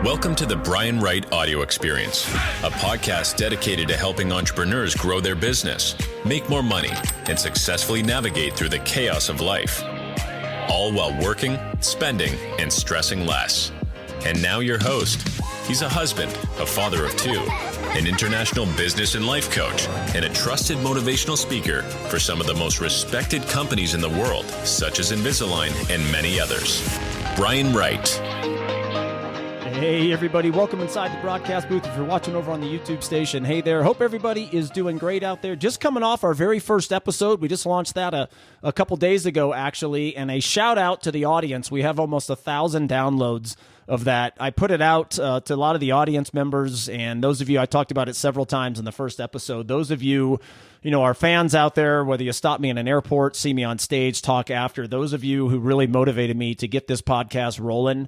Welcome to the Brian Wright audio experience, a podcast dedicated to helping entrepreneurs grow their business, make more money, and successfully navigate through the chaos of life, all while working, spending, and stressing less. And now your host. He's a husband, a father of two, an international business and life coach, and a trusted motivational speaker for some of the most respected companies in the world, such as Invisalign and many others. Brian Wright. Hey everybody, welcome inside the broadcast booth. If you're watching over on the YouTube station, hey there. Hope everybody is doing great out there. Just coming off our very first episode. We just launched that a couple days ago, actually, and a shout out to the audience. We have almost 1,000 downloads of that. I put it out to a lot of the audience members, and those of you, I talked about it several times in the first episode. Those of you, are fans out there, whether you stop me in an airport, see me on stage, talk after, those of you who really motivated me to get this podcast rolling,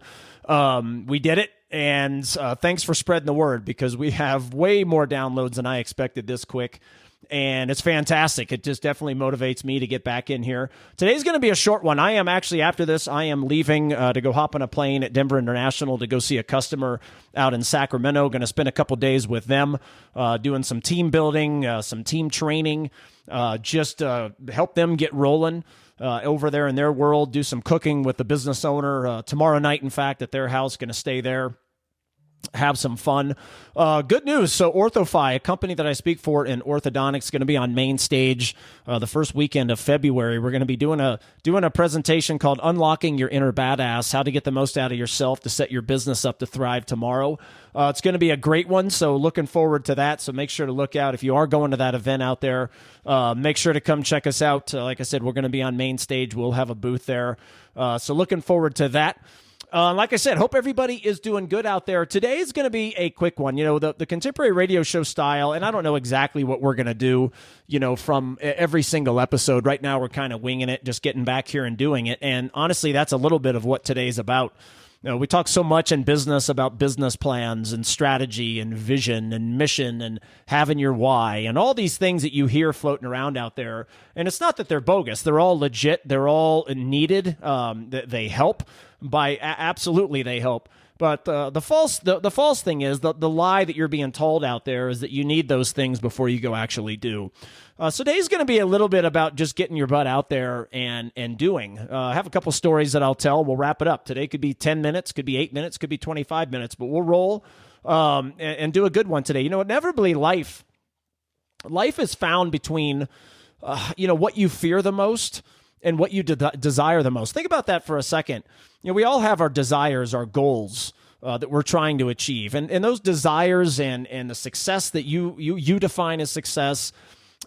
we did it. And thanks for spreading the word, because we have way more downloads than I expected this quick. And it's fantastic. It just definitely motivates me to get back in here. Today's going to be a short one. I am actually, after this, I am leaving to go hop on a plane at Denver International to go see a customer out in Sacramento. Going to spend a couple days with them, doing some team building, some team training, just help them get rolling over there in their world, do some cooking with the business owner tomorrow night, in fact, at their house. Going to stay there, have some fun. Good news. So OrthoFi, a company that I speak for in orthodontics, is going to be on main stage the first weekend of February. We're going to be doing a presentation called Unlocking Your Inner Badass, how to get the most out of yourself to set your business up to thrive tomorrow. It's going to be a great one, so looking forward to that. So make sure to look out. If you are going to that event out there, make sure to come check us out. Like I said, we're going to be on main stage. We'll have a booth there. So looking forward to that. Like I said, hope everybody is doing good out there. Today is going to be a quick one. The contemporary radio show style, and I don't know exactly what we're going to do, from every single episode. Right now, we're kind of winging it, just getting back here and doing it. And honestly, that's a little bit of what today's about. We talk so much in business about business plans and strategy and vision and mission and having your why and all these things that you hear floating around out there. And it's not that they're bogus. They're all legit. They're all needed. They help. Absolutely they help. But the false thing is, the lie that you're being told out there is that you need those things before you go actually do. So today's going to be a little bit about just getting your butt out there and doing. I have a couple stories that I'll tell. We'll wrap it up. Today could be 10 minutes, could be 8 minutes, could be 25 minutes, but we'll roll and do a good one today. Inevitably life is found between, what you fear the most and what you desire the most. Think about that for a second. We all have our desires, our goals that we're trying to achieve. And those desires and the success that you define as success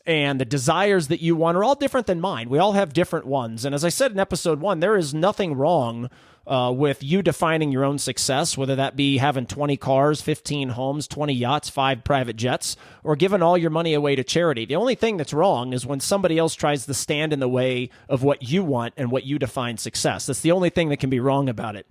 and the desires that you want are all different than mine. We all have different ones. And as I said in episode 1, there is nothing wrong with you defining your own success, whether that be having 20 cars, 15 homes, 20 yachts, 5 private jets, or giving all your money away to charity. The only thing that's wrong is when somebody else tries to stand in the way of what you want and what you define success. That's the only thing that can be wrong about it.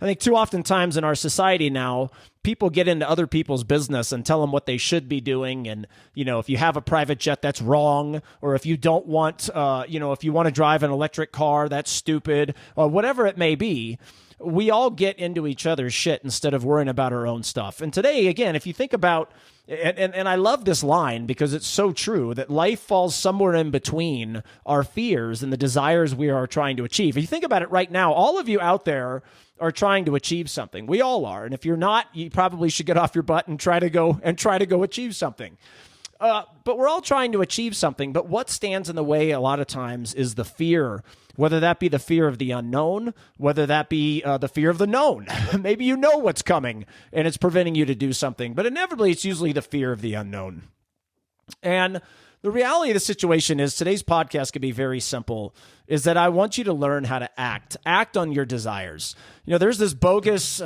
I think too often times in our society now, people get into other people's business and tell them what they should be doing. And, if you have a private jet, that's wrong. Or if you don't want, if you want to drive an electric car, that's stupid, or whatever it may be. We all get into each other's shit instead of worrying about our own stuff. And today, again, if you think about, and I love this line because it's so true, that life falls somewhere in between our fears and the desires we are trying to achieve. If you think about it right now, all of you out there are trying to achieve something. We all are. And if you're not, you probably should get off your butt and try to go achieve something. But we're all trying to achieve something. But what stands in the way a lot of times is the fear, whether that be the fear of the unknown, whether that be the fear of the known. Maybe you know what's coming and it's preventing you to do something. But inevitably, it's usually the fear of the unknown. And the reality of the situation is, today's podcast could be very simple, is that I want you to learn how to act on your desires. There's this bogus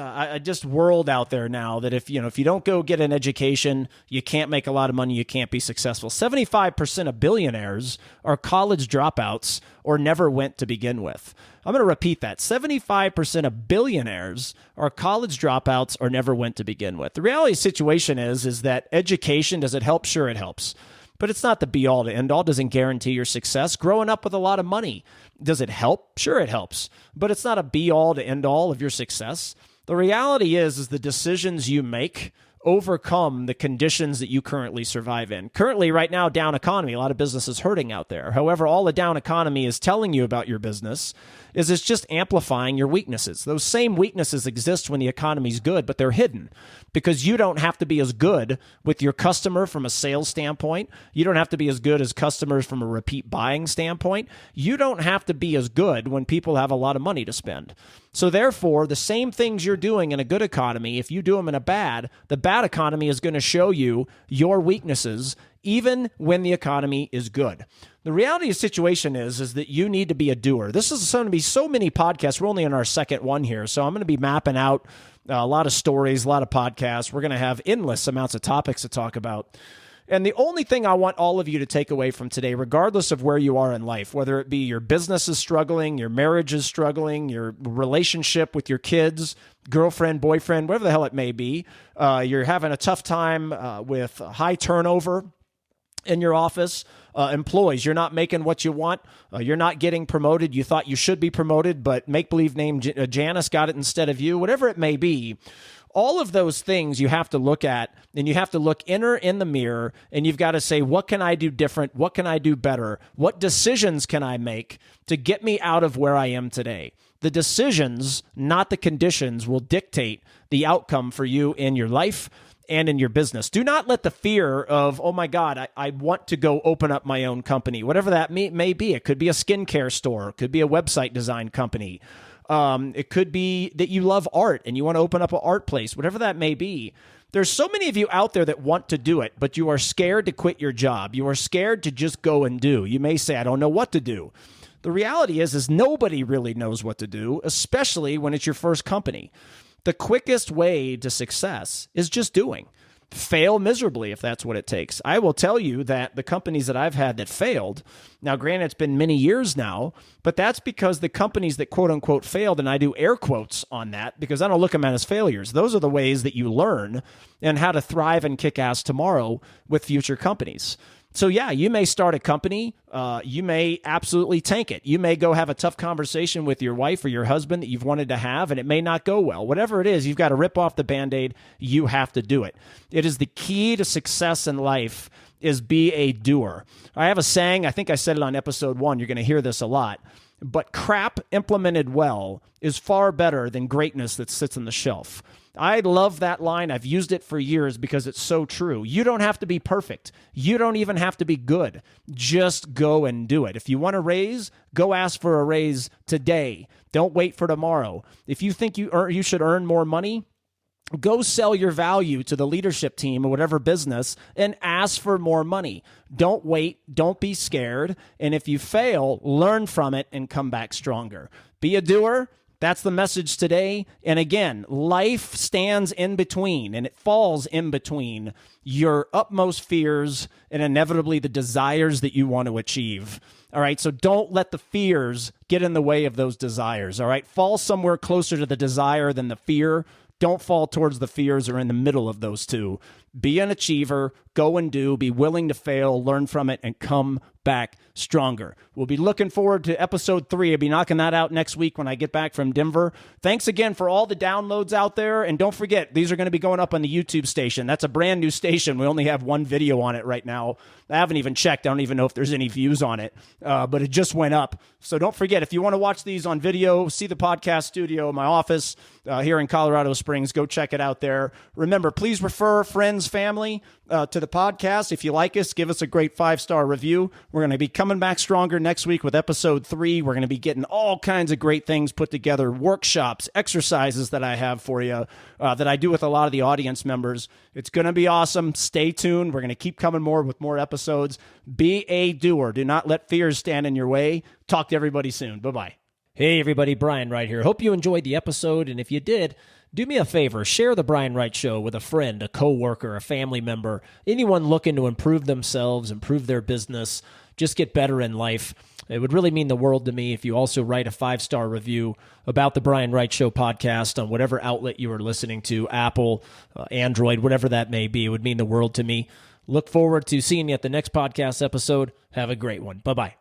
just world out there now that if you don't go get an education, you can't make a lot of money, you can't be successful. 75% of billionaires are college dropouts or never went to begin with. I'm going to repeat that. 75% of billionaires are college dropouts or never went to begin with. The reality of the situation is that education, does it help? Sure, it helps. But it's not the be-all to end-all. Doesn't guarantee your success. Growing up with a lot of money, does it help? Sure, it helps. But it's not a be-all to end-all of your success. The reality is the decisions you make overcome the conditions that you currently survive in. Currently, right now, down economy, a lot of businesses hurting out there. However, all the down economy is telling you about your business is it's just amplifying your weaknesses. Those same weaknesses exist when the economy's good, but they're hidden because you don't have to be as good with your customer from a sales standpoint. You don't have to be as good as customers from a repeat buying standpoint. You don't have to be as good when people have a lot of money to spend. So therefore, the same things you're doing in a good economy, if you do them in the bad economy is going to show you your weaknesses even when the economy is good. The reality of the situation is that you need to be a doer. This is going to be so many podcasts. We're only in our second one here, so I'm going to be mapping out a lot of stories, a lot of podcasts. We're going to have endless amounts of topics to talk about. And the only thing I want all of you to take away from today, regardless of where you are in life, whether it be your business is struggling, your marriage is struggling, your relationship with your kids, girlfriend, boyfriend, whatever the hell it may be, you're having a tough time with high turnover in your office, employees, you're not making what you want, you're not getting promoted, you thought you should be promoted, but make-believe name Janice got it instead of you, whatever it may be. All of those things you have to look at, and you have to look inner in the mirror, and you've got to say, what can I do different? What can I do better? What decisions can I make to get me out of where I am today? The decisions, not the conditions, will dictate the outcome for you in your life and in your business. Do not let the fear of, oh my God, I want to go open up my own company, whatever that may be. It could be a skincare store. It could be a website design company. It could be that you love art and you want to open up an art place, whatever that may be. There's so many of you out there that want to do it, but you are scared to quit your job. You are scared to just go and do. You may say, I don't know what to do. The reality is nobody really knows what to do, especially when it's your first company. The quickest way to success is just doing. Fail miserably if that's what it takes. I will tell you that the companies that I've had that failed, now granted it's been many years now, but that's because the companies that quote unquote failed, and I do air quotes on that because I don't look at them as failures. Those are the ways that you learn and how to thrive and kick ass tomorrow with future companies. So yeah, you may start a company. You may absolutely tank it. You may go have a tough conversation with your wife or your husband that you've wanted to have, and it may not go well. Whatever it is, you've got to rip off the Band-Aid. You have to do it. It is the key to success in life is be a doer. I have a saying, I think I said it on episode 1. You're going to hear this a lot. But crap implemented well is far better than greatness that sits on the shelf. I love that line. I've used it for years because it's so true. You don't have to be perfect. You don't even have to be good. Just go and do it. If you want a raise, go ask for a raise today. Don't wait for tomorrow. If you think you should earn more money, go sell your value to the leadership team or whatever business and ask for more money. Don't wait. Don't be scared. And if you fail, learn from it and come back stronger. Be a doer. That's the message today. And again, life stands in between and it falls in between your utmost fears and inevitably the desires that you want to achieve. All right. So don't let the fears get in the way of those desires. All right. Fall somewhere closer to the desire than the fear. Don't fall towards the fears or in the middle of those two. Be an achiever, go and do, be willing to fail, learn from it, and come back stronger. We'll be looking forward to episode 3. I'll be knocking that out next week when I get back from Denver. Thanks again for all the downloads out there. And don't forget, these are going to be going up on the YouTube station. That's a brand new station. We only have one video on it right now. I haven't even checked. I don't even know if there's any views on it, but it just went up. So don't forget, if you want to watch these on video, see the podcast studio in my office here in Colorado Springs, go check it out there. Remember, please refer friends, family to the podcast. If you like us, give us a great 5-star review. We're going to be coming back stronger next week with episode 3. We're going to be getting all kinds of great things put together, workshops, exercises that I have for you that I do with a lot of the audience members. It's going to be awesome. Stay tuned. We're going to keep coming with more episodes. Be a doer. Do not let fears stand in your way. Talk to everybody soon. Bye-bye. Hey, everybody. Brian Wright here. Hope you enjoyed the episode. And if you did, do me a favor, share the Brian Wright Show with a friend, a coworker, a family member, anyone looking to improve themselves, improve their business, just get better in life. It would really mean the world to me if you also write a 5-star review about the Brian Wright Show podcast on whatever outlet you are listening to, Apple, Android, whatever that may be. It would mean the world to me. Look forward to seeing you at the next podcast episode. Have a great one. Bye-bye.